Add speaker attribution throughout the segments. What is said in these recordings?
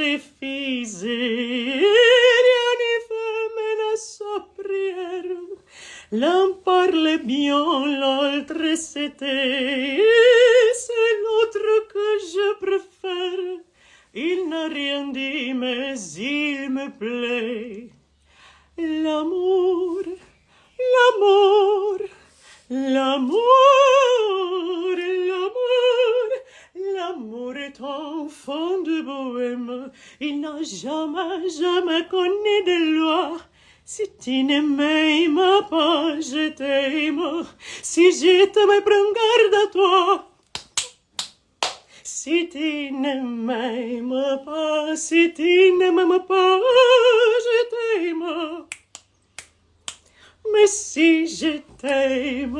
Speaker 1: refisir, rien n'y fait menace prière. L'un parlait bien, l'autre c'était, c'est l'autre que je préfère. Il n'a rien dit, mais il me plaît. L'amour, l'amour, l'amour, l'amour, l'amour est enfant de bohème. Il n'a jamais, jamais connu de loi. Si tu ne m'aimes pas, je t'aime. Si je t'aime, prends garde à toi. Si tu ne m'aimes pas, si tu ne m'aimes pas, je t'aime. Mais si je t'aime,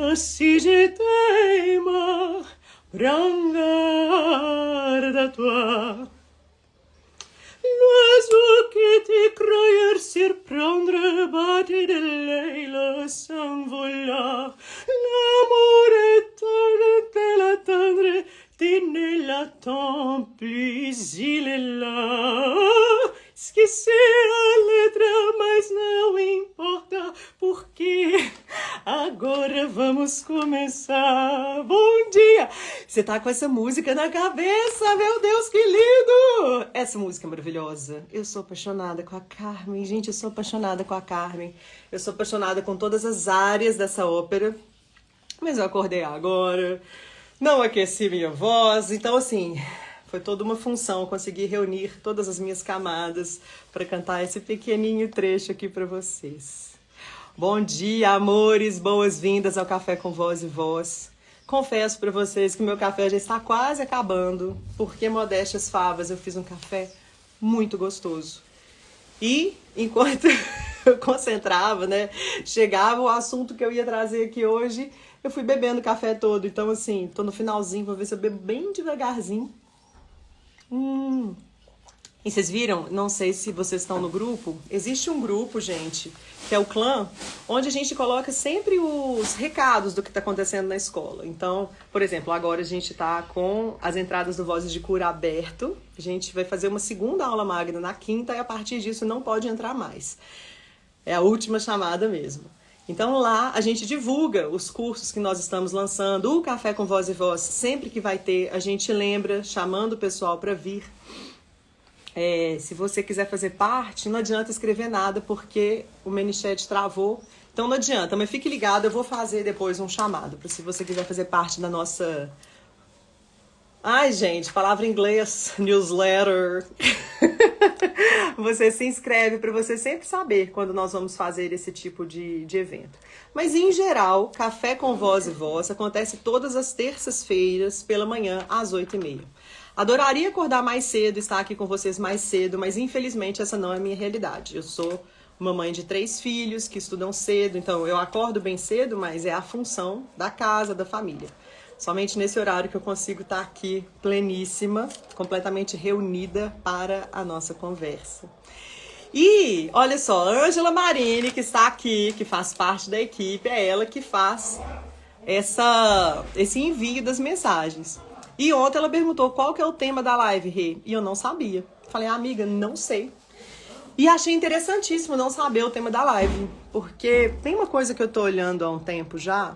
Speaker 1: prends garde à toi. L'oiseau qui te croyait surprendre battit de l'aile s'envola. L'amour est de l'attendre, tu ne l'attends plus, il est là. Esqueci a letra, mas não importa, porque agora vamos começar. Bom dia! Você tá com essa música na cabeça, meu Deus, que lindo! Essa música é maravilhosa. Eu sou apaixonada com a Carmen. Gente, eu sou apaixonada com a Carmen. Eu sou apaixonada com todas as áreas dessa ópera. Mas eu acordei agora, não aqueci minha voz, então assim... Foi toda uma função, conseguir reunir todas as minhas camadas para cantar esse pequenininho trecho aqui para vocês. Bom dia, amores, boas-vindas ao Café com Voz e Voz. Confesso para vocês que meu café já está quase acabando, porque modéstias favas, eu fiz um café muito gostoso. E enquanto eu concentrava, né, chegava o assunto que eu ia trazer aqui hoje, eu fui bebendo o café todo. Então assim, tô no finalzinho, vou ver se eu bebo bem devagarzinho. E vocês viram? Não sei se vocês estão no grupo. Existe um grupo, gente, que é o clã, onde a gente coloca sempre os recados do que está acontecendo na escola. Então, por exemplo, agora a gente está com as entradas do Vozes de Cura aberto. A gente vai fazer uma segunda aula magna na quinta e a partir disso não pode entrar mais. É a última chamada mesmo. Então lá a gente divulga os cursos que nós estamos lançando, o Café com Voz e Voz, sempre que vai ter, a gente lembra, chamando o pessoal para vir. Se você quiser fazer parte, não adianta escrever nada, porque o ManyChat travou. Então não adianta, mas fique ligado, eu vou fazer depois um chamado, para se você quiser fazer parte da nossa... Ai, gente, palavra em inglês, newsletter. Você se inscreve para você sempre saber quando nós vamos fazer esse tipo de evento. Mas, em geral, Café com Voz e Voz acontece todas as terças-feiras pela manhã, às 8h30. Adoraria acordar mais cedo, estar aqui com vocês mais cedo, mas, infelizmente, essa não é a minha realidade. Eu sou uma mãe de 3 filhos que estudam cedo, então eu acordo bem cedo, mas é a função da casa, da família. Somente nesse horário que eu consigo estar aqui pleníssima, completamente reunida para a nossa conversa. E, olha só, Ângela Marini, que está aqui, que faz parte da equipe, é ela que faz esse envio das mensagens. E ontem ela perguntou qual que é o tema da live, Rê, e eu não sabia. Falei, amiga, não sei. E achei interessantíssimo não saber o tema da live, porque tem uma coisa que eu tô olhando há um tempo já,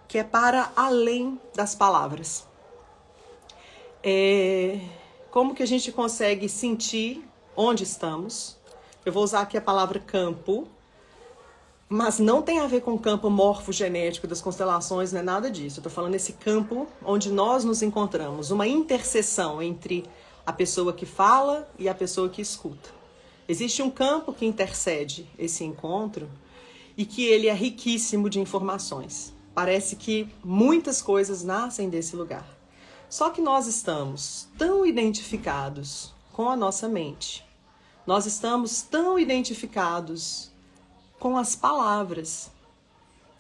Speaker 1: que é para além das palavras. Como que a gente consegue sentir onde estamos? Eu vou usar aqui a palavra campo, mas não tem a ver com o campo morfogenético das constelações, não é nada disso. Eu tô falando esse campo onde nós nos encontramos, uma interseção entre a pessoa que fala e a pessoa que escuta. Existe um campo que intercede esse encontro e que ele é riquíssimo de informações. Parece que muitas coisas nascem desse lugar. Só que nós estamos tão identificados com a nossa mente. Nós estamos tão identificados com as palavras,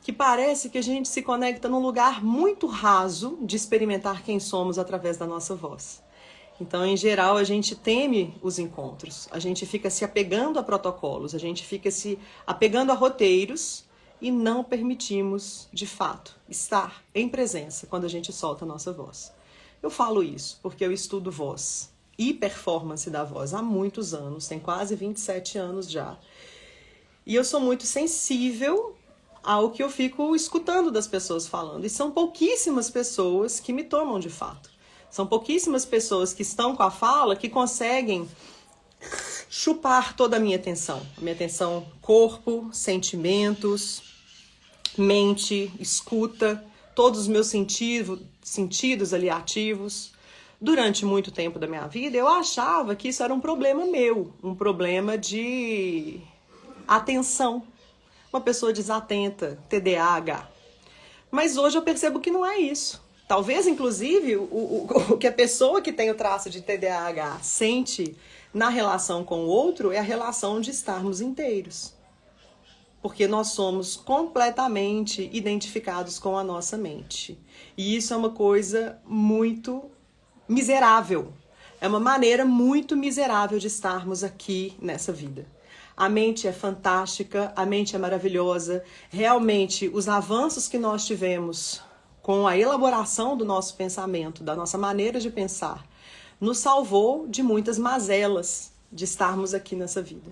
Speaker 1: que parece que a gente se conecta num lugar muito raso de experimentar quem somos através da nossa voz. Então, em geral, a gente teme os encontros, a gente fica se apegando a protocolos, a gente fica se apegando a roteiros, e não permitimos, de fato, estar em presença quando a gente solta a nossa voz. Eu falo isso porque eu estudo voz
Speaker 2: e performance da voz há muitos anos, tem quase 27 anos já. E eu sou muito sensível ao que eu fico escutando das pessoas falando. E são pouquíssimas pessoas que me tomam de fato. São pouquíssimas pessoas que estão com a fala que conseguem chupar toda a minha atenção. A minha atenção, corpo, sentimentos, mente, escuta, todos os meus sentidos ali ativos. Durante muito tempo da minha vida, eu achava que isso era um problema meu, um problema de atenção. Uma pessoa desatenta, TDAH. Mas hoje eu percebo que não é isso. Talvez, inclusive, o que a pessoa que tem o traço de TDAH sente na relação com o outro é a relação de estarmos inteiros. Porque nós somos completamente identificados com a nossa mente. E isso é uma coisa muito miserável. É uma maneira muito miserável de estarmos aqui nessa vida. A mente é fantástica, a mente é maravilhosa. Realmente, os avanços que nós tivemos com a elaboração do nosso pensamento, da nossa maneira de pensar, nos salvou de muitas mazelas de estarmos aqui nessa vida.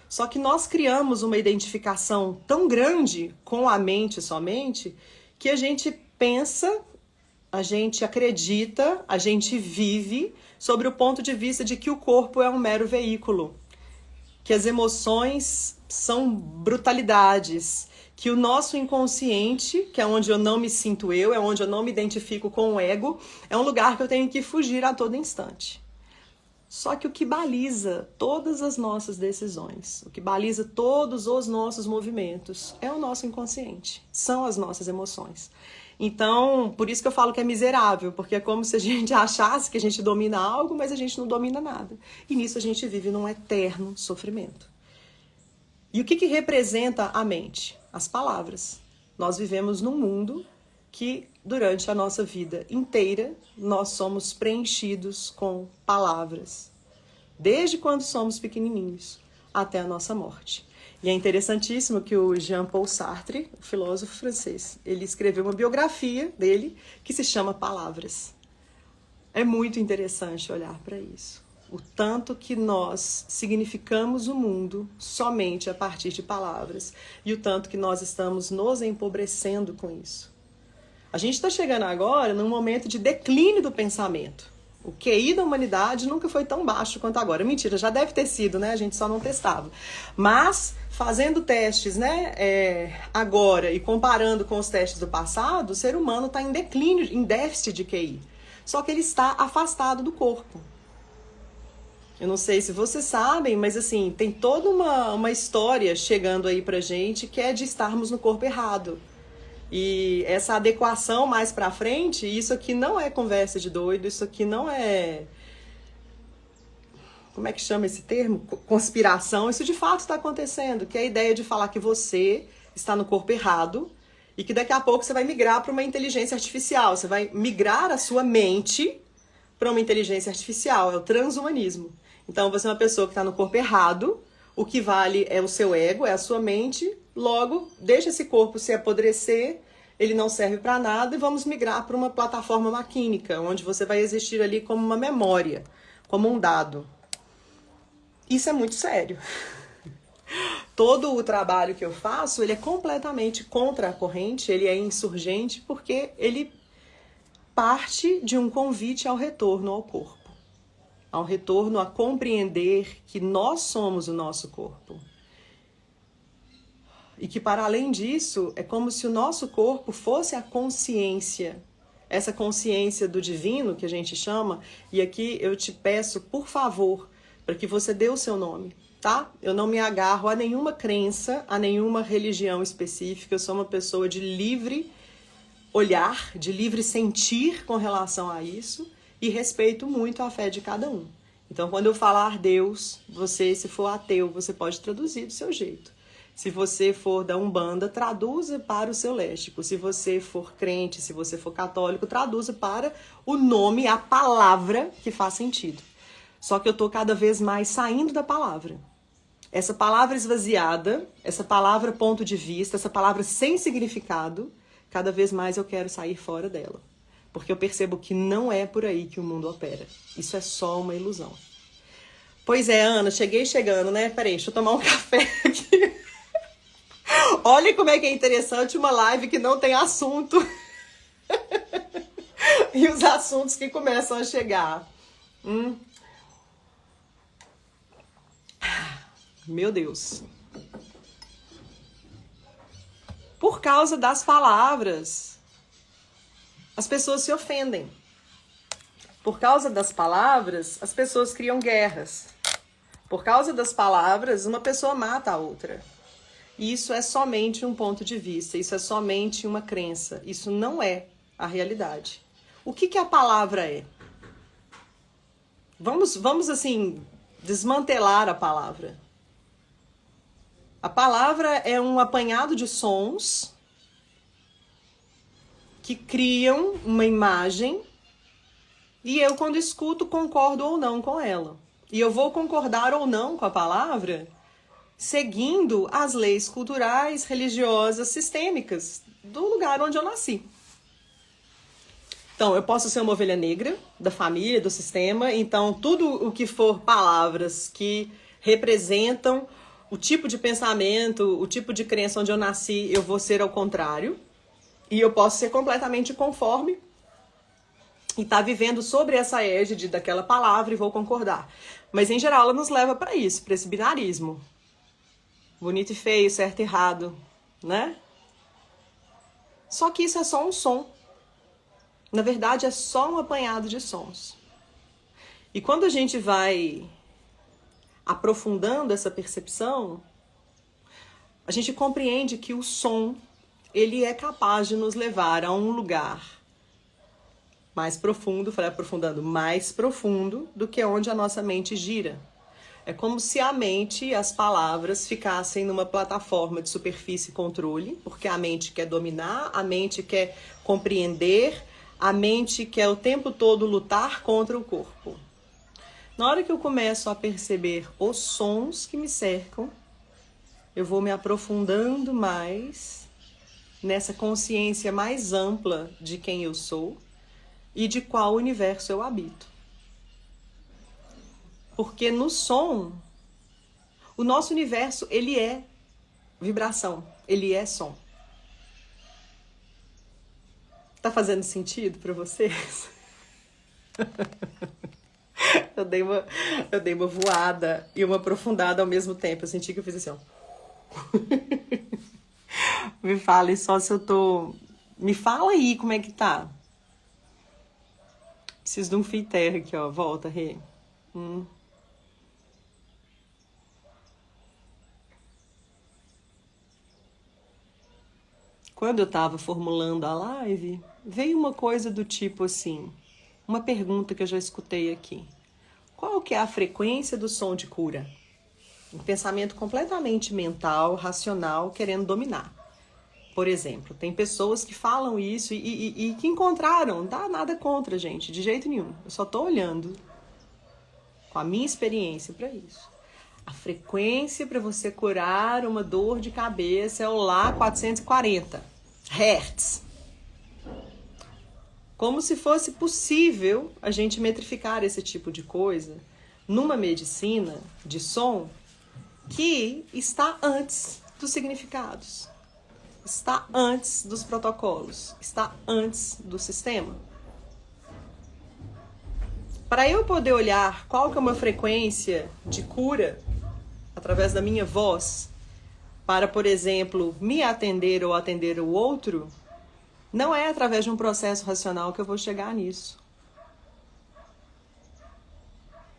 Speaker 2: Só que nós criamos uma identificação tão grande com a mente somente, que a gente pensa, a gente acredita, a gente vive sobre o ponto de vista de que o corpo é um mero veículo, que as emoções são brutalidades, que o nosso inconsciente, que é onde eu não me sinto eu, é onde eu não me identifico com o ego, é um lugar que eu tenho que fugir a todo instante. Só que o que baliza todas as nossas decisões, o que baliza todos os nossos movimentos, é o nosso inconsciente, são as nossas emoções. Então, por isso que eu falo que é miserável, porque é como se a gente achasse que a gente domina algo, mas a gente não domina nada. E nisso a gente vive num eterno sofrimento. E o que representa a mente? As palavras. Nós vivemos num mundo que, durante a nossa vida inteira, nós somos preenchidos com palavras. Desde quando somos pequenininhos até a nossa morte. E é interessantíssimo que o Jean-Paul Sartre, o filósofo francês, ele escreveu uma biografia dele que se chama Palavras. É muito interessante olhar para isso. O tanto que nós significamos o mundo somente a partir de palavras e o tanto que nós estamos nos empobrecendo com isso. A gente está chegando agora num momento de declínio do pensamento. O QI da humanidade nunca foi tão baixo quanto agora. Mentira, já deve ter sido, né? A gente só não testava. Mas, fazendo testes, né, agora e comparando com os testes do passado, o ser humano está em declínio, em déficit de QI. Só que ele está afastado do corpo. Eu não sei se vocês sabem, mas assim, tem toda uma história chegando aí pra gente que é de estarmos no corpo errado. E essa adequação mais pra frente, isso aqui não é conversa de doido, isso aqui não é... Como é que chama esse termo? Conspiração. Isso de fato está acontecendo, que é a ideia de falar que você está no corpo errado e que daqui a pouco você vai migrar para uma inteligência artificial. Você vai migrar a sua mente para uma inteligência artificial. É o transhumanismo. Então você é uma pessoa que está no corpo errado, o que vale é o seu ego, é a sua mente. Logo, deixa esse corpo se apodrecer, ele não serve para nada e vamos migrar para uma plataforma maquínica, onde você vai existir ali como uma memória, como um dado. Isso é muito sério. Todo o trabalho que eu faço, ele é completamente contra a corrente, ele é insurgente, porque ele parte de um convite ao retorno ao corpo, ao retorno a compreender que nós somos o nosso corpo. E que, para além disso, é como se o nosso corpo fosse a consciência, essa consciência do divino que a gente chama. E aqui eu te peço, por favor, para que você dê o seu nome, tá? Eu não me agarro a nenhuma crença, a nenhuma religião específica. Eu sou uma pessoa de livre olhar, de livre sentir com relação a isso e respeito muito a fé de cada um. Então, quando eu falar Deus, você, se for ateu, você pode traduzir do seu jeito. Se você for da Umbanda, traduza para o seu léxico. Se você for crente, se você for católico, traduza para o nome, a palavra que faz sentido. Só que eu estou cada vez mais saindo da palavra. Essa palavra esvaziada, essa palavra ponto de vista, essa palavra sem significado, cada vez mais eu quero sair fora dela. Porque eu percebo que não é por aí que o mundo opera. Isso é só uma ilusão. Pois é, Ana, cheguei chegando, né? Peraí, deixa eu tomar um café aqui. Olha como é que é interessante uma live que não tem assunto. E os assuntos que começam a chegar. Meu Deus. Por causa das palavras, as pessoas se ofendem. Por causa das palavras, as pessoas criam guerras. Por causa das palavras, uma pessoa mata a outra. E isso é somente um ponto de vista, isso é somente uma crença. Isso não é a realidade. O que a palavra é? Vamos assim, desmantelar a palavra. A palavra é um apanhado de sons que criam uma imagem e eu, quando escuto, concordo ou não com ela. E eu vou concordar ou não com a palavra seguindo as leis culturais, religiosas, sistêmicas do lugar onde eu nasci. Então, eu posso ser uma ovelha negra da família, do sistema, então tudo o que for palavras que representam o tipo de pensamento, o tipo de crença onde eu nasci, eu vou ser ao contrário. E eu posso ser completamente conforme e estar vivendo sobre essa égide daquela palavra e vou concordar. Mas, em geral, ela nos leva para isso, para esse binarismo. Bonito e feio, certo e errado, né? Só que isso é só um som. Na verdade, é só um apanhado de sons. E quando a gente vai aprofundando essa percepção, a gente compreende que o som, ele é capaz de nos levar a um lugar mais profundo, falei aprofundando, mais profundo do que onde a nossa mente gira. É como se a mente e as palavras ficassem numa plataforma de superfície e controle, porque a mente quer dominar, a mente quer compreender, a mente quer o tempo todo lutar contra o corpo. Na hora que eu começo a perceber os sons que me cercam, eu vou me aprofundando mais nessa consciência mais ampla de quem eu sou e de qual universo eu habito. Porque no som, o nosso universo, ele é vibração, ele é som. Tá fazendo sentido para vocês? Eu dei uma voada e uma aprofundada ao mesmo tempo. Eu senti que eu fiz assim, ó. Me fala só se eu tô... Me fala aí como é que tá. Preciso de um fio terra aqui, ó. Volta, Rê. Quando eu tava formulando a live, veio uma coisa do tipo assim, uma pergunta que eu já escutei aqui. Qual que é a frequência do som de cura? Um pensamento completamente mental, racional, querendo dominar. Por exemplo, tem pessoas que falam isso e que encontraram, não dá nada contra, gente, de jeito nenhum. Eu só tô olhando com a minha experiência para isso. A frequência para você curar uma dor de cabeça é o Lá 440 Hz. Como se fosse possível a gente metrificar esse tipo de coisa numa medicina de som que está antes dos significados, está antes dos protocolos, está antes do sistema. Para eu poder olhar qual que é uma frequência de cura através da minha voz, para, por exemplo, me atender ou atender o outro, não é através de um processo racional que eu vou chegar nisso.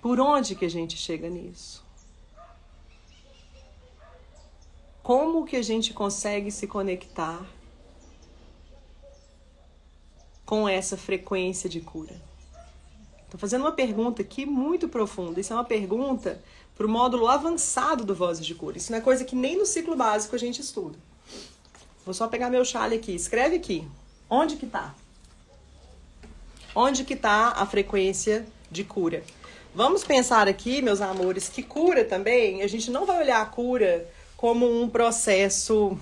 Speaker 2: Por onde que a gente chega nisso? Como que a gente consegue se conectar com essa frequência de cura? Estou fazendo uma pergunta aqui muito profunda. Isso é uma pergunta para o módulo avançado do Vozes de Cura. Isso não é coisa que nem no ciclo básico a gente estuda. Vou só pegar meu chale aqui. Escreve aqui. Onde que tá? Onde que tá a frequência de cura? Vamos pensar aqui, meus amores, que cura também, a gente não vai olhar a cura como um processo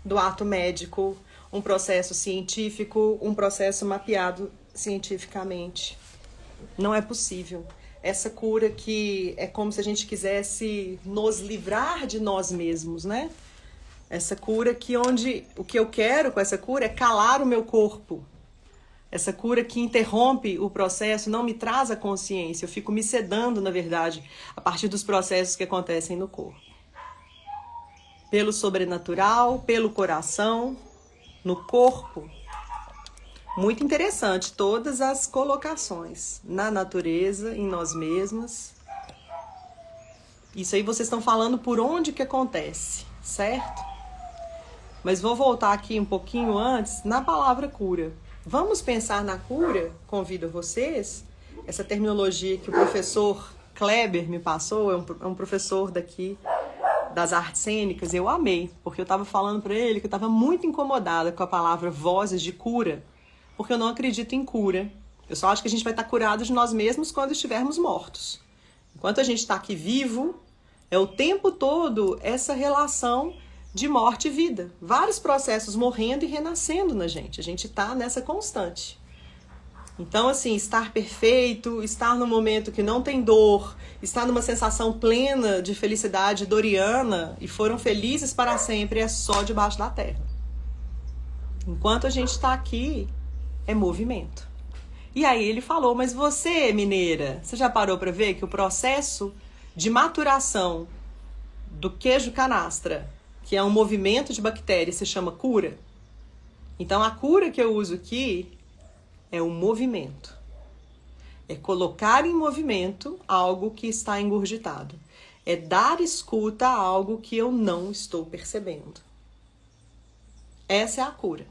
Speaker 2: do ato médico, um processo científico, um processo mapeado cientificamente. Não é possível. Essa cura que é como se a gente quisesse nos livrar de nós mesmos, né? Essa cura que o que eu quero com essa cura é calar o meu corpo. Essa cura que interrompe o processo, não me traz a consciência. Eu fico me sedando, na verdade, a partir dos processos que acontecem no corpo. Pelo sobrenatural, pelo coração, no corpo. Muito interessante, todas as colocações na natureza, em nós mesmas. Isso aí vocês estão falando por onde que acontece, certo? Mas vou voltar aqui um pouquinho antes na palavra cura. Vamos pensar na cura? Convido vocês. Essa terminologia que o professor Kleber me passou, é um professor daqui das artes cênicas, eu amei, porque eu estava falando para ele que eu estava muito incomodada com a palavra vozes de cura, porque eu não acredito em cura. Eu só acho que a gente vai estar curado de nós mesmos quando estivermos mortos. Enquanto a gente está aqui vivo, é o tempo todo essa relação de morte e vida. Vários processos morrendo e renascendo na gente. A gente está nessa constante. Então, assim, estar perfeito, estar num momento que não tem dor, estar numa sensação plena de felicidade doriana e foram felizes para sempre, é só debaixo da terra. Enquanto a gente está aqui, é movimento. E aí ele falou, mas você, mineira, você já parou para ver que o processo de maturação do queijo canastra, que é um movimento de bactérias, se chama cura? Então a cura que eu uso aqui é o movimento. É colocar em movimento algo que está engurgitado. É dar escuta a algo que eu não estou percebendo. Essa é a cura.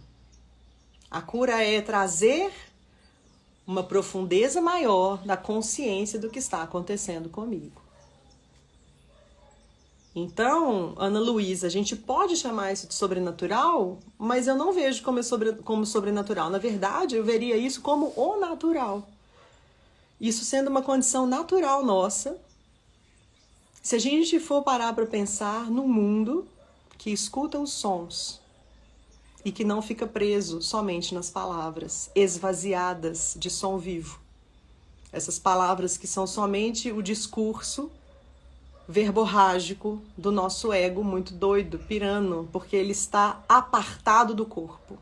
Speaker 2: A cura é trazer uma profundeza maior da consciência do que está acontecendo comigo. Então, Ana Luísa, a gente pode chamar isso de sobrenatural, mas eu não vejo como sobrenatural. Na verdade, eu veria isso como o natural. Isso sendo uma condição natural nossa. Se a gente for parar para pensar num mundo que escuta os sons e que não fica preso somente nas palavras esvaziadas de som vivo. Essas palavras que são somente o discurso verborrágico do nosso ego muito doido, pirano, porque ele está apartado do corpo.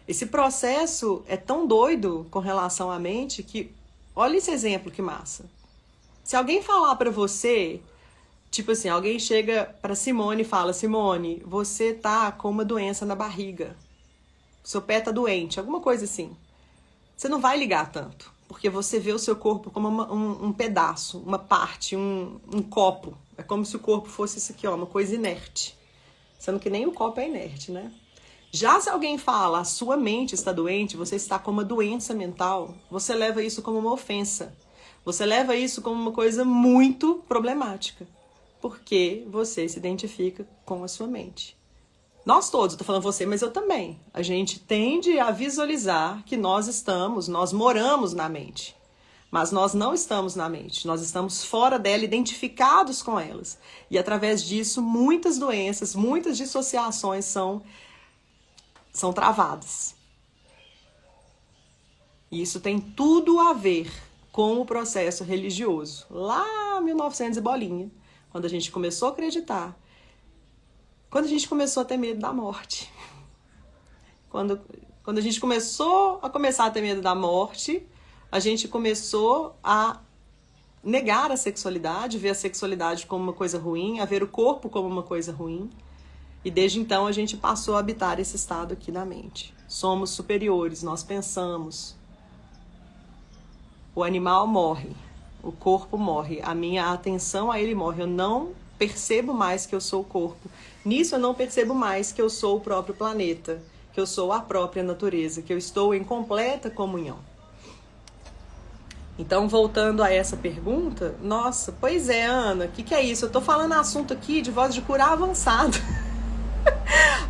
Speaker 2: Esse processo é tão doido com relação à mente que, olha esse exemplo que massa. Se alguém falar para você, tipo assim, alguém chega para Simone e fala, Simone, você tá com uma doença na barriga, seu pé tá doente, alguma coisa assim. Você não vai ligar tanto. Porque você vê o seu corpo como um pedaço, uma parte, um copo. É como se o corpo fosse isso aqui, ó, uma coisa inerte. Sendo que nem o copo é inerte, né? Já se alguém fala, a sua mente está doente, você está com uma doença mental, você leva isso como uma ofensa. Você leva isso como uma coisa muito problemática. Porque você se identifica com a sua mente. Nós todos, eu tô falando você, mas eu também. A gente tende a visualizar que nós moramos na mente. Mas nós não estamos na mente, nós estamos fora dela, identificados com elas. E através disso, muitas doenças, muitas dissociações são travadas. E isso tem tudo a ver com o processo religioso. Lá em 1900 e bolinha, quando a gente começou a acreditar, quando a gente começou a ter medo da morte. Quando a gente começou a ter medo da morte, a gente começou a negar a sexualidade, ver a sexualidade como uma coisa ruim, a ver o corpo como uma coisa ruim. E desde então a gente passou a habitar esse estado aqui na mente. Somos superiores, nós pensamos. O animal morre, o corpo morre, a minha atenção a ele morre. Eu não percebo mais que eu sou o corpo. Nisso eu não percebo mais que eu sou o próprio planeta, que eu sou a própria natureza, que eu estou em completa comunhão. Então, voltando a essa pergunta, nossa, pois é, Ana, o que é isso? Eu tô falando assunto aqui de voz de cura avançado.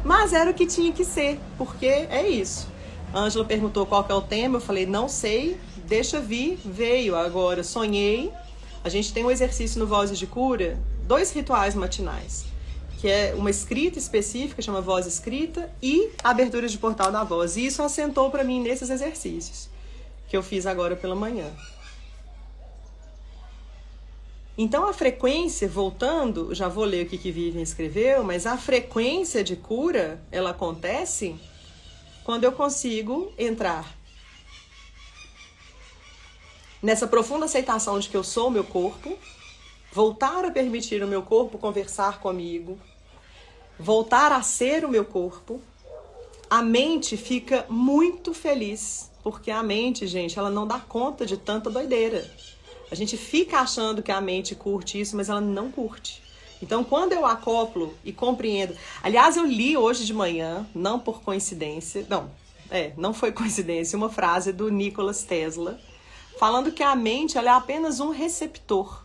Speaker 2: Mas era o que tinha que ser, porque é isso. A Ângela perguntou qual que é o tema, eu falei, não sei, deixa vir, veio agora, sonhei. A gente tem um exercício no Vozes de Cura, 2 rituais matinais. que é uma escrita específica, chama Voz Escrita, e abertura de portal da voz. E isso assentou para mim nesses exercícios que eu fiz agora pela manhã. Então a frequência, voltando, já vou ler o que Vivian escreveu, mas a frequência de cura, ela acontece quando eu consigo entrar nessa profunda aceitação de que eu sou o meu corpo, voltar a permitir o meu corpo conversar comigo, voltar a ser o meu corpo. A mente fica muito feliz, porque a mente, gente, ela não dá conta de tanta doideira. A gente fica achando que a mente curte isso, mas ela não curte. Então, quando eu acoplo e compreendo... Aliás, eu li hoje de manhã, não por coincidência... Não foi coincidência, uma frase do Nikola Tesla, falando que a mente ela é apenas um receptor.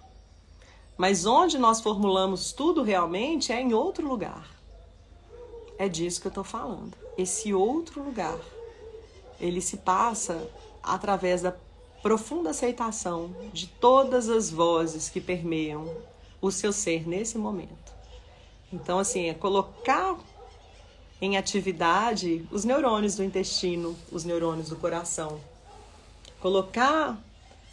Speaker 2: Mas onde nós formulamos tudo realmente é em outro lugar. É disso que eu estou falando. Esse outro lugar, ele se passa através da profunda aceitação de todas as vozes que permeiam o seu ser nesse momento. Então, assim, é colocar em atividade os neurônios do intestino, os neurônios do coração. Colocar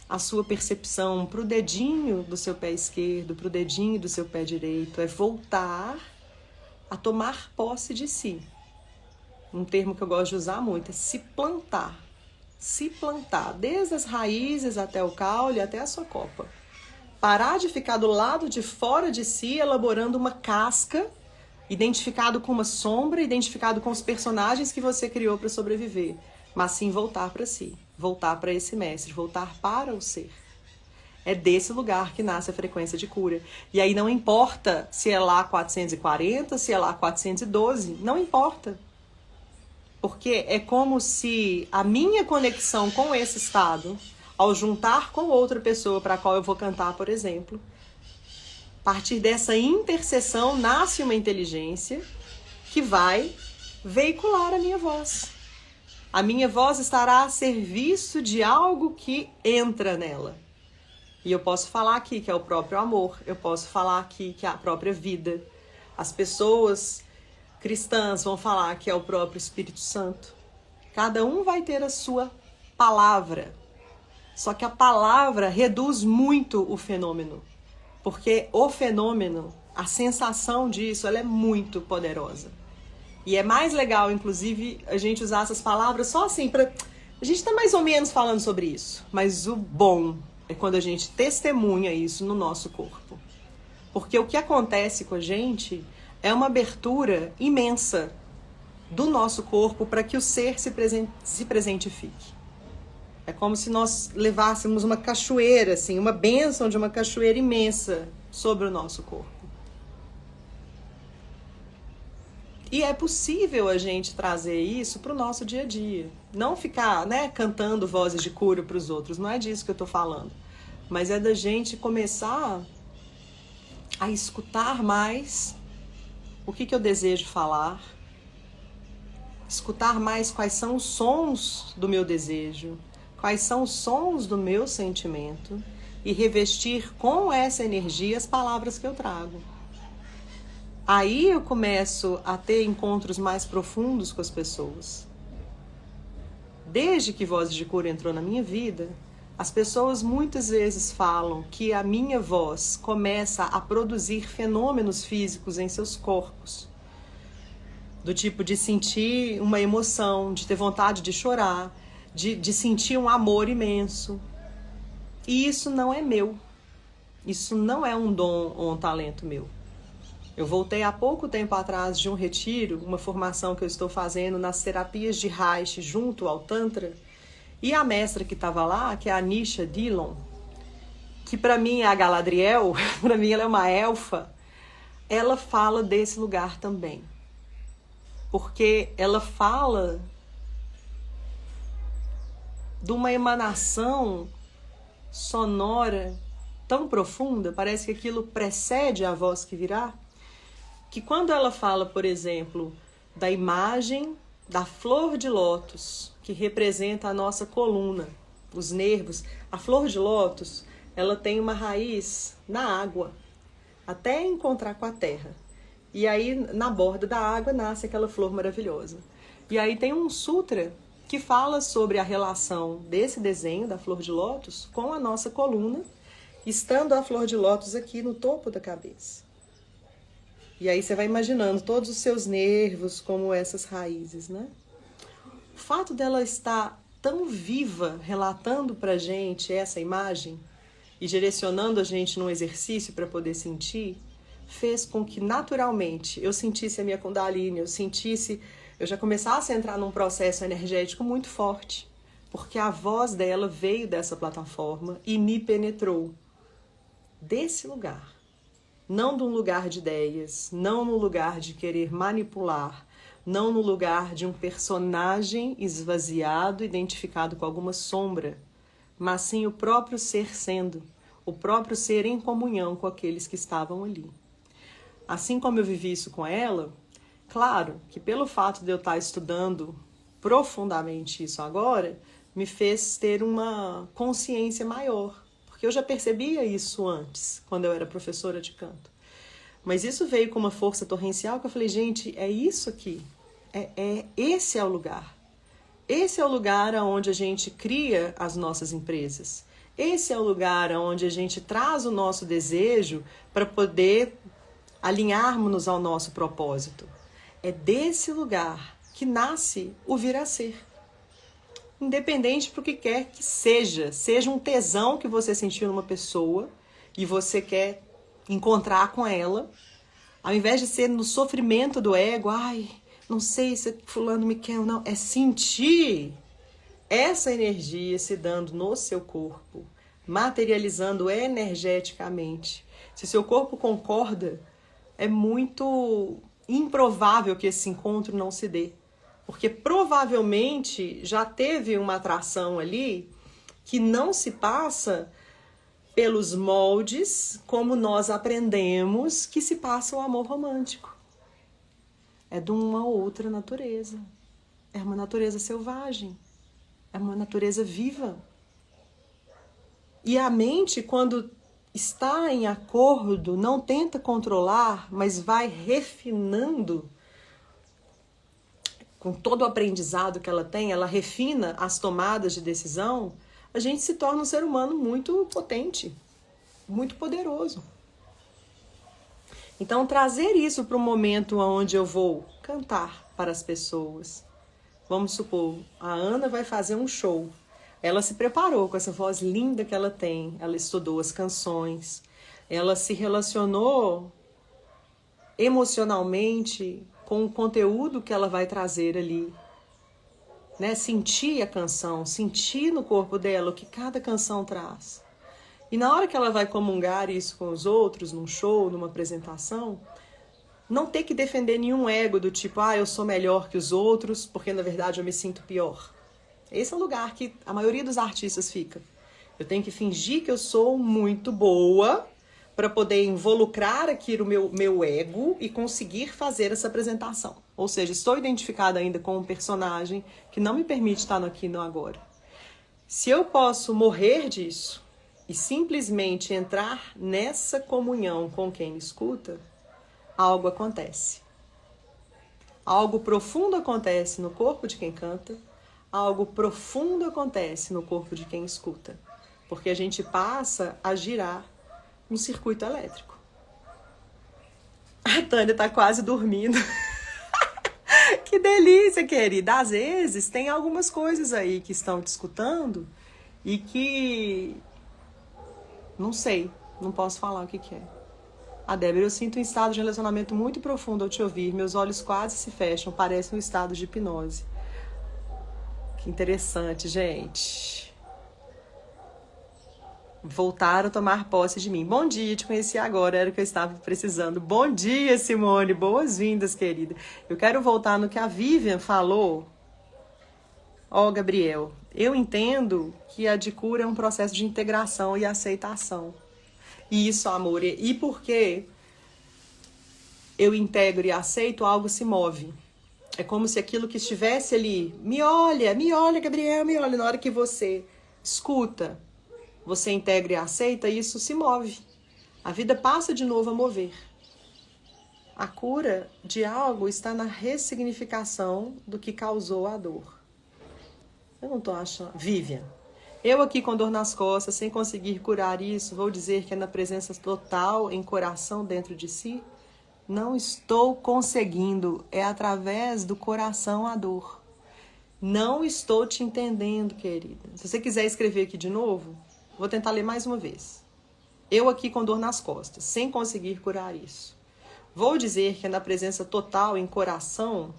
Speaker 2: a sua percepção para o dedinho do seu pé esquerdo, para o dedinho do seu pé direito, é voltar a tomar posse de si. Um termo que eu gosto de usar muito é se plantar. Se plantar, desde as raízes até o caule, até a sua copa. Parar de ficar do lado de fora de si, elaborando uma casca, identificado com uma sombra, identificado com os personagens que você criou para sobreviver. Mas sim voltar para si, voltar para esse mestre, voltar para o ser. É desse lugar que nasce a frequência de cura. E aí não importa se é lá 440, se é lá 412, não importa. Porque é como se a minha conexão com esse estado, ao juntar com outra pessoa para a qual eu vou cantar, por exemplo, a partir dessa interseção nasce uma inteligência que vai veicular a minha voz. A minha voz estará a serviço de algo que entra nela. E eu posso falar aqui que é o próprio amor, eu posso falar aqui que é a própria vida. As pessoas cristãs vão falar que é o próprio Espírito Santo. Cada um vai ter a sua palavra. Só que a palavra reduz muito o fenômeno. Porque o fenômeno, a sensação disso, ela é muito poderosa. E é mais legal, inclusive, a gente usar essas palavras só assim para... A gente está mais ou menos falando sobre isso. Mas o bom é quando a gente testemunha isso no nosso corpo. Porque o que acontece com a gente é uma abertura imensa do nosso corpo para que o ser se presentifique. É como se nós levássemos uma cachoeira, assim, uma bênção de uma cachoeira imensa sobre o nosso corpo. E é possível a gente trazer isso para o nosso dia a dia. Não ficar, cantando vozes de cura para os outros. Não é disso que eu estou falando. Mas é da gente começar a escutar mais o que eu desejo falar. Escutar mais quais são os sons do meu desejo. Quais são os sons do meu sentimento. E revestir com essa energia as palavras que eu trago. Aí eu começo a ter encontros mais profundos com as pessoas. Desde que Vozes de Cura entrou na minha vida, as pessoas muitas vezes falam que a minha voz começa a produzir fenômenos físicos em seus corpos. Do tipo de sentir uma emoção, de ter vontade de chorar, de sentir um amor imenso. E isso não é meu. Isso não é um dom ou um talento meu. Eu voltei há pouco tempo atrás de um retiro, uma formação que eu estou fazendo nas terapias de Reich junto ao Tantra, e a mestra que estava lá, que é a Nisha Dillon, que para mim é a Galadriel, para mim ela é uma elfa, ela fala desse lugar também. Porque ela fala de uma emanação sonora tão profunda, parece que aquilo precede a voz que virá, que quando ela fala, por exemplo, da imagem da flor de lótus, que representa a nossa coluna, os nervos, a flor de lótus, ela tem uma raiz na água, até encontrar com a terra. E aí, na borda da água, nasce aquela flor maravilhosa. E aí tem um sutra que fala sobre a relação desse desenho da flor de lótus com a nossa coluna, estando a flor de lótus aqui no topo da cabeça. E aí você vai imaginando todos os seus nervos como essas raízes, né? O fato dela estar tão viva, relatando pra gente essa imagem e direcionando a gente num exercício para poder sentir, fez com que naturalmente eu sentisse a minha Kundalini, eu já começasse a entrar num processo energético muito forte, porque a voz dela veio dessa plataforma e me penetrou desse lugar. Não de um lugar de ideias, não no lugar de querer manipular, não no lugar de um personagem esvaziado, identificado com alguma sombra, mas sim o próprio ser sendo, o próprio ser em comunhão com aqueles que estavam ali. Assim como eu vivi isso com ela, claro que pelo fato de eu estar estudando profundamente isso agora, me fez ter uma consciência maior, porque eu já percebia isso antes, quando eu era professora de canto. Mas isso veio com uma força torrencial que eu falei, gente, é isso aqui, esse é o lugar. Esse é o lugar onde a gente cria as nossas empresas. Esse é o lugar onde a gente traz o nosso desejo para poder alinharmos-nos ao nosso propósito. É desse lugar que nasce o vir a ser. Independente do que quer que seja um tesão que você sentiu numa pessoa e você quer encontrar com ela, ao invés de ser no sofrimento do ego, ai, não sei se fulano me quer ou não, é sentir essa energia se dando no seu corpo, materializando energeticamente. Se seu corpo concorda, é muito improvável que esse encontro não se dê. Porque provavelmente já teve uma atração ali que não se passa pelos moldes como nós aprendemos que se passa o amor romântico. É de uma outra natureza. É uma natureza selvagem. É uma natureza viva. E a mente, quando está em acordo, não tenta controlar, mas vai refinando com todo o aprendizado que ela tem, ela refina as tomadas de decisão, a gente se torna um ser humano muito potente, muito poderoso. Então, trazer isso para um momento onde eu vou cantar para as pessoas. Vamos supor, a Ana vai fazer um show. Ela se preparou com essa voz linda que ela tem, ela estudou as canções, ela se relacionou emocionalmente com o conteúdo que ela vai trazer ali. Né? Sentir a canção, sentir no corpo dela o que cada canção traz. E na hora que ela vai comungar isso com os outros, num show, numa apresentação, não ter que defender nenhum ego do tipo, eu sou melhor que os outros, porque na verdade eu me sinto pior. Esse é o lugar que a maioria dos artistas fica. Eu tenho que fingir que eu sou muito boa para poder involucrar aqui o meu ego e conseguir fazer essa apresentação. Ou seja, estou identificada ainda com um personagem que não me permite estar no aqui e no agora. Se eu posso morrer disso e simplesmente entrar nessa comunhão com quem me escuta, algo acontece. Algo profundo acontece no corpo de quem canta, algo profundo acontece no corpo de quem escuta, porque a gente passa a girar um circuito elétrico. A Tânia tá quase dormindo. Que delícia, querida. Às vezes tem algumas coisas aí que estão te escutando e que não sei, não posso falar o que é. A Débora, eu sinto um estado de relacionamento muito profundo ao te ouvir. Meus olhos quase se fecham, parece um estado de hipnose. Que interessante, gente. Voltaram a tomar posse de mim. Bom dia, te conheci agora, era o que eu estava precisando. Bom dia, Simone, boas-vindas, querida. Eu quero voltar no que a Vivian falou. Gabriel, eu entendo que a de cura é um processo de integração e aceitação. Isso, amor, e porque eu integro e aceito, algo se move. É como se aquilo que estivesse ali, me olha, Gabriel, me olha. Na hora que você escuta, você integra e aceita, isso se move. A vida passa de novo a mover. A cura de algo está na ressignificação do que causou a dor. Eu não tô achando... Vivian, eu aqui com dor nas costas, sem conseguir curar isso, vou dizer que é na presença total em coração dentro de si? Não estou conseguindo, é através do coração a dor. Não estou te entendendo, querida. Se você quiser escrever aqui de novo, vou tentar ler mais uma vez. Eu aqui com dor nas costas, sem conseguir curar isso. Vou dizer que é na presença total em coração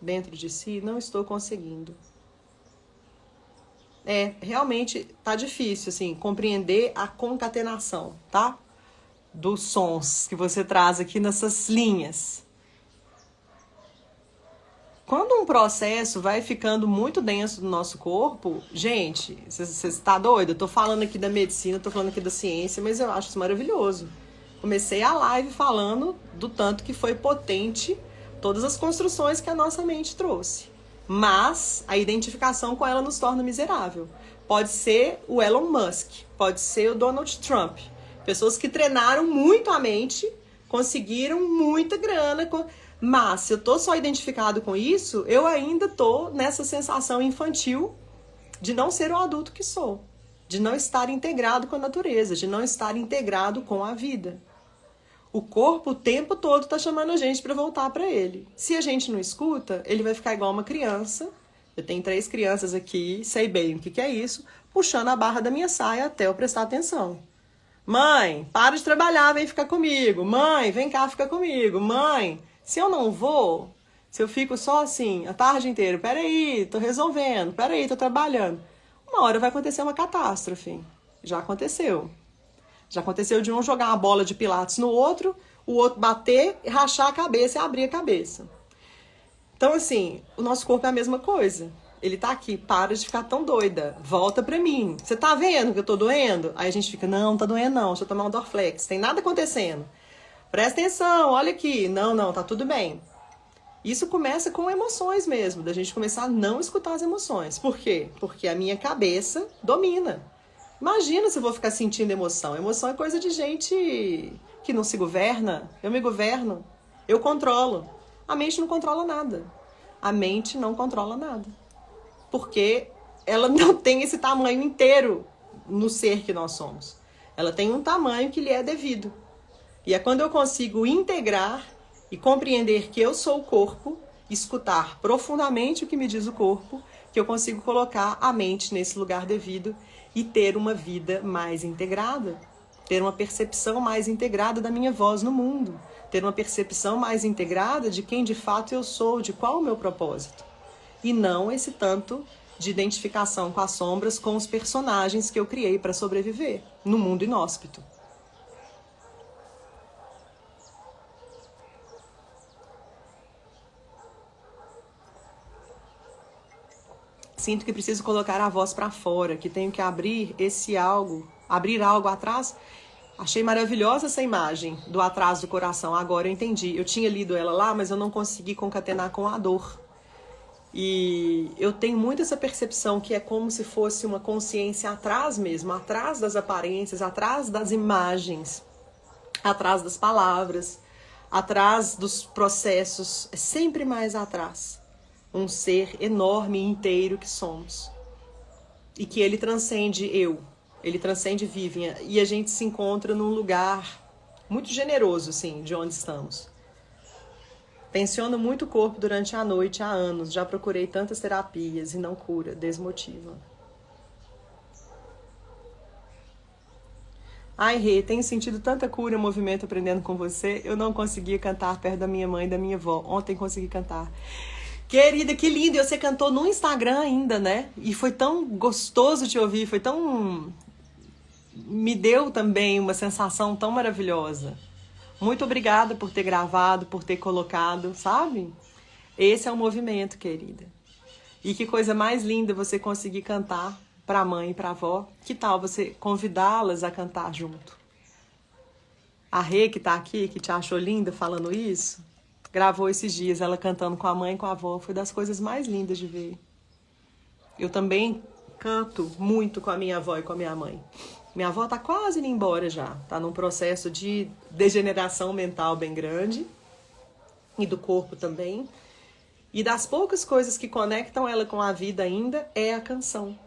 Speaker 2: dentro de si? Não estou conseguindo. Realmente tá difícil, assim, compreender a concatenação, tá? Dos sons que você traz aqui nessas linhas. Quando um processo vai ficando muito denso do nosso corpo, gente, você está doido? Eu tô falando aqui da medicina, tô falando aqui da ciência, mas eu acho isso maravilhoso. Comecei a live falando do tanto que foi potente todas as construções que a nossa mente trouxe. Mas a identificação com ela nos torna miserável. Pode ser o Elon Musk, pode ser o Donald Trump. Pessoas que treinaram muito a mente, conseguiram muita grana. Mas se eu tô só identificado com isso, eu ainda tô nessa sensação infantil de não ser o adulto que sou. De não estar integrado com a natureza, de não estar integrado com a vida. O corpo o tempo todo tá chamando a gente para voltar para ele. Se a gente não escuta, ele vai ficar igual uma criança. Eu tenho 3 crianças aqui, sei bem o que é isso, puxando a barra da minha saia até eu prestar atenção. Mãe, para de trabalhar, vem ficar comigo. Mãe, vem cá ficar comigo. Mãe, se eu não vou, se eu fico só assim a tarde inteira, peraí, tô resolvendo, peraí, tô trabalhando. Uma hora vai acontecer uma catástrofe. Já aconteceu. Já aconteceu de um jogar uma bola de pilates no outro, o outro bater, rachar a cabeça e abrir a cabeça. Então, assim, o nosso corpo é a mesma coisa. Ele tá aqui, para de ficar tão doida, volta pra mim. Você tá vendo que eu tô doendo? Aí a gente fica, não tá doendo não, deixa eu tomar um Dorflex, tem nada acontecendo. Presta atenção, olha aqui. Não, tá tudo bem. Isso começa com emoções mesmo, da gente começar a não escutar as emoções. Por quê? Porque a minha cabeça domina. Imagina se eu vou ficar sentindo emoção. Emoção é coisa de gente que não se governa. Eu me governo. Eu controlo. A mente não controla nada. A mente não controla nada. Porque ela não tem esse tamanho inteiro no ser que nós somos. Ela tem um tamanho que lhe é devido. E é quando eu consigo integrar e compreender que eu sou o corpo, escutar profundamente o que me diz o corpo, que eu consigo colocar a mente nesse lugar devido e ter uma vida mais integrada, ter uma percepção mais integrada da minha voz no mundo, ter uma percepção mais integrada de quem de fato eu sou, de qual o meu propósito. E não esse tanto de identificação com as sombras, com os personagens que eu criei para sobreviver no mundo inóspito. Sinto que preciso colocar a voz para fora, que tenho que abrir algo atrás. Achei maravilhosa essa imagem do atrás do coração. Agora eu entendi. Eu tinha lido ela lá, mas eu não consegui concatenar com a dor. E eu tenho muito essa percepção que é como se fosse uma consciência atrás mesmo, atrás das aparências, atrás das imagens, atrás das palavras, atrás dos processos, é sempre mais atrás. Um ser enorme e inteiro que somos. E que ele transcende eu, ele transcende Vivian. E a gente se encontra num lugar muito generoso, assim, de onde estamos. Tensiono muito o corpo durante a noite há anos. Já procurei tantas terapias e não cura, desmotiva. Ai, Rê, tenho sentido tanta cura e movimento aprendendo com você. Eu não conseguia cantar perto da minha mãe e da minha avó. Ontem consegui cantar. Querida, que lindo! E você cantou no Instagram ainda, né? E foi tão gostoso te ouvir, foi tão... Me deu também uma sensação tão maravilhosa. Muito obrigada por ter gravado, por ter colocado, sabe? Esse é o movimento, querida. E que coisa mais linda você conseguir cantar para a mãe e para a avó. Que tal você convidá-las a cantar junto? A Rê, que tá aqui, que te achou linda falando isso, gravou esses dias ela cantando com a mãe e com a avó. Foi das coisas mais lindas de ver. Eu também canto muito com a minha avó e com a minha mãe. Minha avó tá quase indo embora já. Tá num processo de degeneração mental bem grande. E do corpo também. E das poucas coisas que conectam ela com a vida ainda é a canção.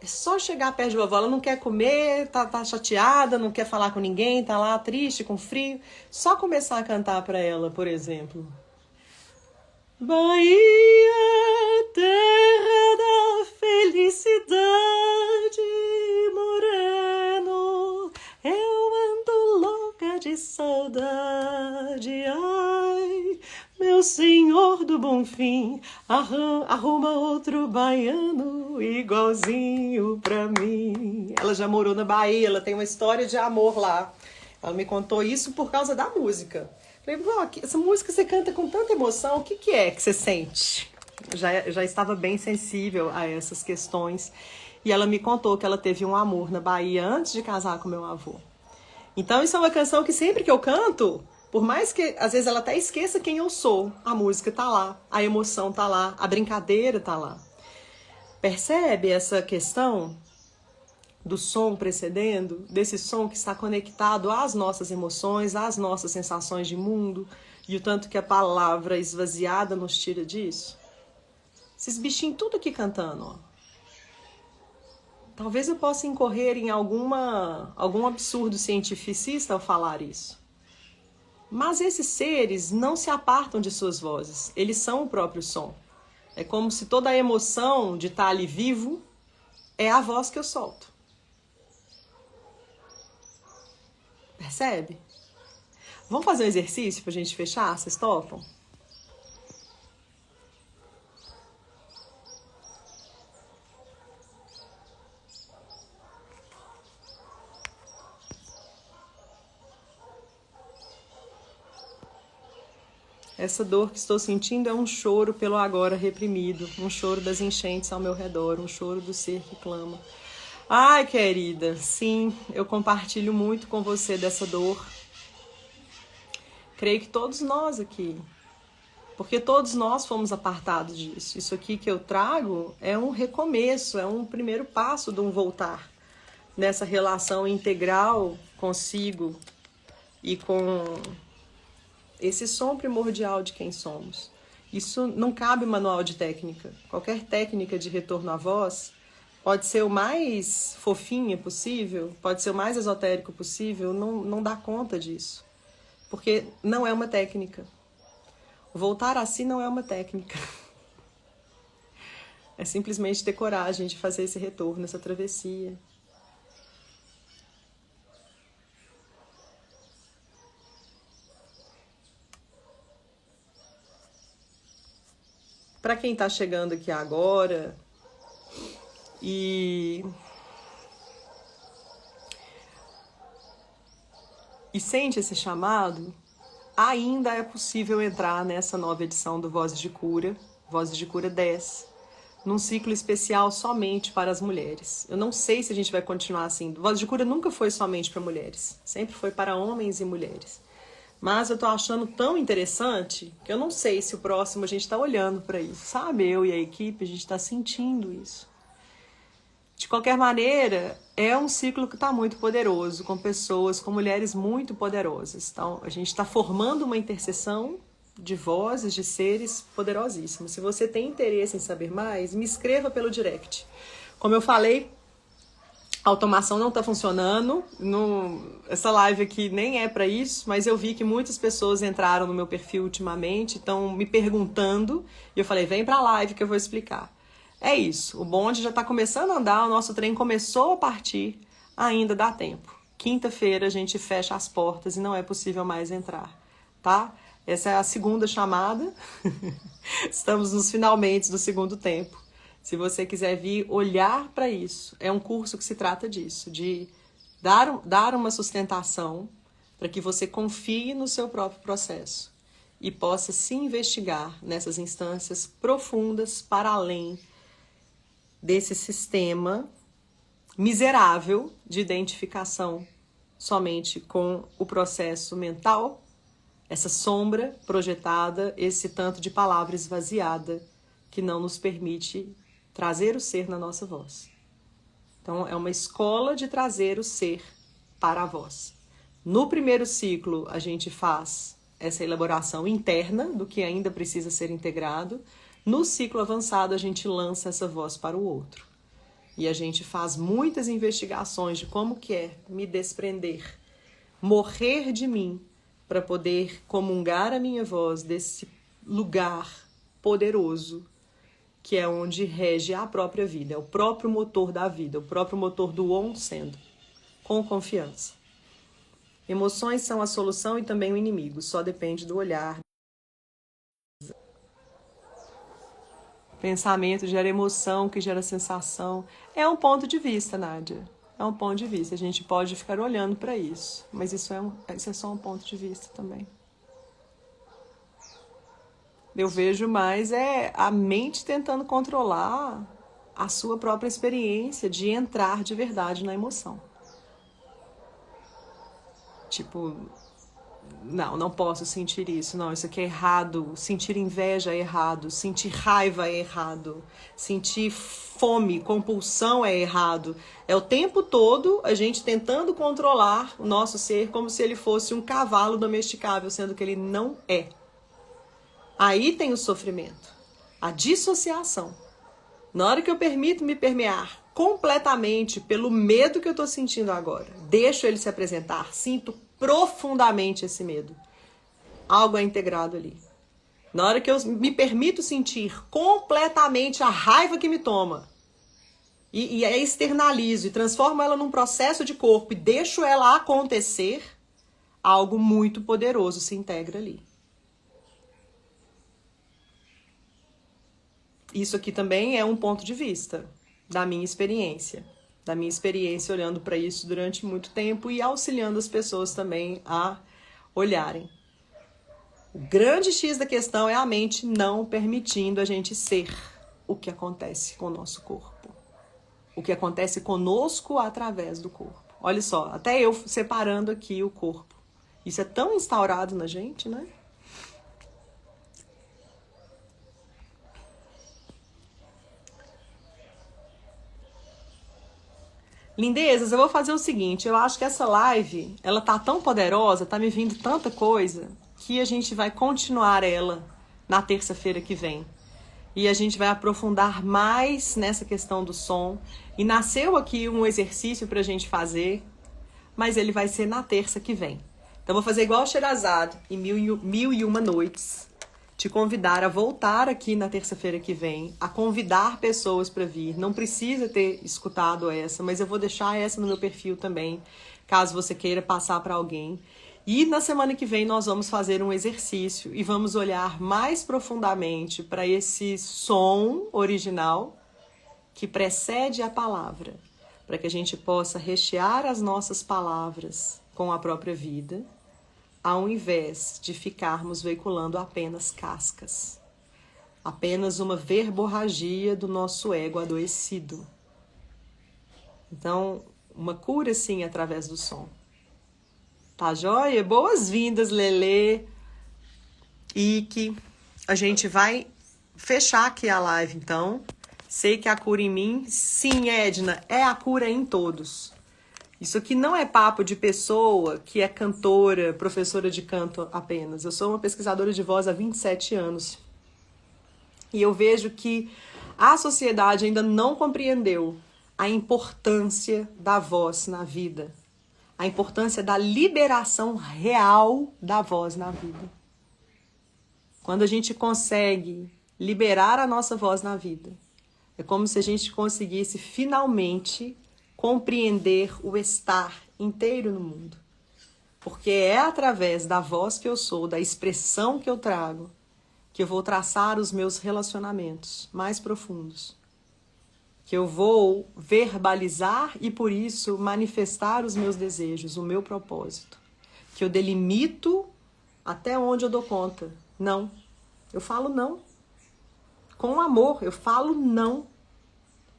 Speaker 2: É só chegar perto de vovó, ela não quer comer, tá chateada, não quer falar com ninguém, tá lá triste, com frio. Só começar a cantar pra ela, por exemplo. Bahia, terra da felicidade, moreno, eu ando louca de saudade, ai, meu senhor do bom fim, arruma outro baiano igualzinho pra mim. Ela já morou na Bahia, ela tem uma história de amor lá. Ela me contou isso por causa da música. Falei, vó, essa música você canta com tanta emoção, o que é que você sente? Já estava bem sensível a essas questões. E ela me contou que ela teve um amor na Bahia antes de casar com meu avô. Então isso é uma canção que sempre que eu canto, por mais que às vezes ela até esqueça quem eu sou, a música tá lá, a emoção tá lá, a brincadeira tá lá. Percebe essa questão do som precedendo, desse som que está conectado às nossas emoções, às nossas sensações de mundo, e o tanto que a palavra esvaziada nos tira disso? Esses bichinhos tudo aqui cantando, ó. Talvez eu possa incorrer em algum absurdo cientificista ao falar isso. Mas esses seres não se apartam de suas vozes, eles são o próprio som. É como se toda a emoção de estar ali vivo é a voz que eu solto. Percebe? Vamos fazer um exercício pra gente fechar? Vocês topam? Essa dor que estou sentindo é um choro pelo agora reprimido, um choro das enchentes ao meu redor, um choro do ser que clama. Ai, querida, sim, eu compartilho muito com você dessa dor. Creio que todos nós aqui, porque todos nós fomos apartados disso. Isso aqui que eu trago é um recomeço, é um primeiro passo de um voltar nessa relação integral consigo e com esse som primordial de quem somos. Isso não cabe manual de técnica. Qualquer técnica de retorno à voz pode ser o mais fofinha possível, pode ser o mais esotérico possível, não dá conta disso. Porque não é uma técnica. Voltar a si não é uma técnica. É simplesmente ter coragem de fazer esse retorno, essa travessia. Para quem está chegando aqui agora e sente esse chamado, ainda é possível entrar nessa nova edição do Vozes de Cura 10, num ciclo especial somente para as mulheres. Eu não sei se a gente vai continuar assim. Vozes de Cura nunca foi somente para mulheres, sempre foi para homens e mulheres. Mas eu tô achando tão interessante que eu não sei se o próximo a gente tá olhando para isso, sabe? Eu e a equipe, a gente tá sentindo isso. De qualquer maneira, é um ciclo que tá muito poderoso, com pessoas, com mulheres muito poderosas. Então, a gente está formando uma interseção de vozes, de seres poderosíssimos. Se você tem interesse em saber mais, me escreva pelo direct. Como eu falei, a automação não está funcionando, essa live aqui nem é para isso, mas eu vi que muitas pessoas entraram no meu perfil ultimamente, estão me perguntando, e eu falei, vem para a live que eu vou explicar. É isso, o bonde já está começando a andar, o nosso trem começou a partir, ainda dá tempo. Quinta-feira a gente fecha as portas e não é possível mais entrar, tá? Essa é a segunda chamada, estamos nos finalmente do segundo tempo. Se você quiser vir olhar para isso, é um curso que se trata disso, de dar uma sustentação para que você confie no seu próprio processo e possa se investigar nessas instâncias profundas para além desse sistema miserável de identificação somente com o processo mental, essa sombra projetada, esse tanto de palavra esvaziada que não nos permite trazer o ser na nossa voz. Então, é uma escola de trazer o ser para a voz. No primeiro ciclo, a gente faz essa elaboração interna do que ainda precisa ser integrado. No ciclo avançado, a gente lança essa voz para o outro. E a gente faz muitas investigações de como que é me desprender, morrer de mim, para poder comungar a minha voz desse lugar poderoso, que é onde rege a própria vida, é o próprio motor da vida, o próprio motor do on-sendo, com confiança. Emoções são a solução e também o inimigo, só depende do olhar. Pensamento gera emoção, que gera sensação. É um ponto de vista, Nádia. É um ponto de vista. A gente pode ficar olhando para isso, mas isso é só um ponto de vista também. Eu vejo mais a mente tentando controlar a sua própria experiência de entrar de verdade na emoção. Tipo, não posso sentir isso, não, isso aqui é errado, sentir inveja é errado, sentir raiva é errado, sentir fome, compulsão é errado. É o tempo todo a gente tentando controlar o nosso ser como se ele fosse um cavalo domesticável, sendo que ele não é. Aí tem o sofrimento, a dissociação. Na hora que eu permito me permear completamente pelo medo que eu estou sentindo agora, deixo ele se apresentar, sinto profundamente esse medo. Algo é integrado ali. Na hora que eu me permito sentir completamente a raiva que me toma, e a externalizo e transformo ela num processo de corpo e deixo ela acontecer, algo muito poderoso se integra ali. Isso aqui também é um ponto de vista da minha experiência olhando para isso durante muito tempo e auxiliando as pessoas também a olharem. O grande X da questão é a mente não permitindo a gente ser o que acontece com o nosso corpo. O que acontece conosco através do corpo. Olha só, até eu separando aqui o corpo. Isso é tão instaurado na gente, né? Lindezas, eu vou fazer o seguinte, eu acho que essa live, ela tá tão poderosa, tá me vindo tanta coisa, que a gente vai continuar ela na terça-feira que vem. E a gente vai aprofundar mais nessa questão do som. E nasceu aqui um exercício pra gente fazer, mas ele vai ser na terça que vem. Então, vou fazer igual o Sherazade, em Mil e Uma Noites. Te convidar a voltar aqui na terça-feira que vem, a convidar pessoas para vir. Não precisa ter escutado essa, mas eu vou deixar essa no meu perfil também, caso você queira passar para alguém. E na semana que vem nós vamos fazer um exercício e vamos olhar mais profundamente para esse som original que precede a palavra, para que a gente possa rechear as nossas palavras com a própria vida, ao invés de ficarmos veiculando apenas cascas, apenas uma verborragia do nosso ego adoecido. Então, uma cura, sim, através do som. Tá joia? Boas-vindas, Lelê, Ike. A gente vai fechar aqui a live, então. Sei que a cura em mim, sim, Edna, é a cura em todos. Isso aqui não é papo de pessoa que é cantora, professora de canto apenas. Eu sou uma pesquisadora de voz há 27 anos. E eu vejo que a sociedade ainda não compreendeu a importância da voz na vida. A importância da liberação real da voz na vida. Quando a gente consegue liberar a nossa voz na vida, é como se a gente conseguisse finalmente compreender o estar inteiro no mundo. Porque é através da voz que eu sou, da expressão que eu trago, que eu vou traçar os meus relacionamentos mais profundos. Que eu vou verbalizar e, por isso, manifestar os meus desejos, o meu propósito. Que eu delimito até onde eu dou conta. Não. Eu falo não. Com amor, eu falo não.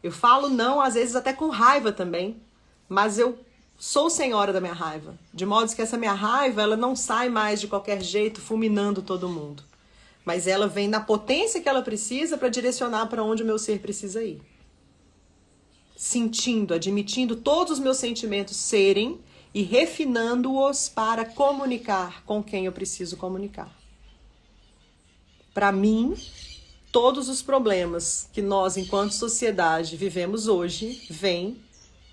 Speaker 2: Eu falo não, às vezes até com raiva também, mas eu sou senhora da minha raiva, de modo que essa minha raiva ela não sai mais de qualquer jeito fulminando todo mundo, mas ela vem na potência que ela precisa para direcionar para onde o meu ser precisa ir. sentindo, admitindo todos os meus sentimentos serem e refinando-os para comunicar com quem eu preciso comunicar. Para mim, todos os problemas que nós, enquanto sociedade, vivemos hoje, vêm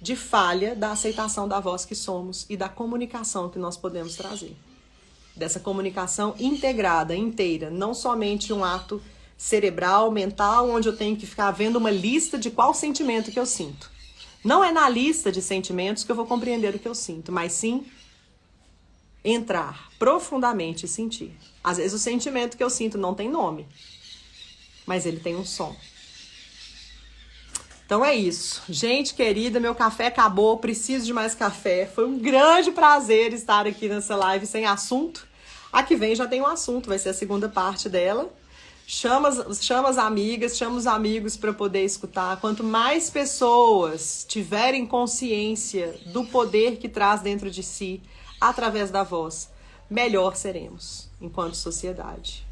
Speaker 2: de falha da aceitação da voz que somos e da comunicação que nós podemos trazer. Dessa comunicação integrada, inteira, não somente um ato cerebral, mental, onde eu tenho que ficar vendo uma lista de qual sentimento que eu sinto. Não é na lista de sentimentos que eu vou compreender o que eu sinto, mas sim entrar profundamente e sentir. Às vezes o sentimento que eu sinto não tem nome, mas ele tem um som. Então é isso. Gente querida, meu café acabou, preciso de mais café. Foi um grande prazer estar aqui nessa live sem assunto. A que vem já tem um assunto, vai ser a segunda parte dela. Chama as amigas, chama os amigos para poder escutar. Quanto mais pessoas tiverem consciência do poder que traz dentro de si, através da voz, melhor seremos enquanto sociedade.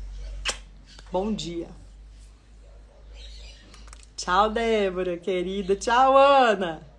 Speaker 2: Bom dia. Tchau, Débora, querida. Tchau, Ana.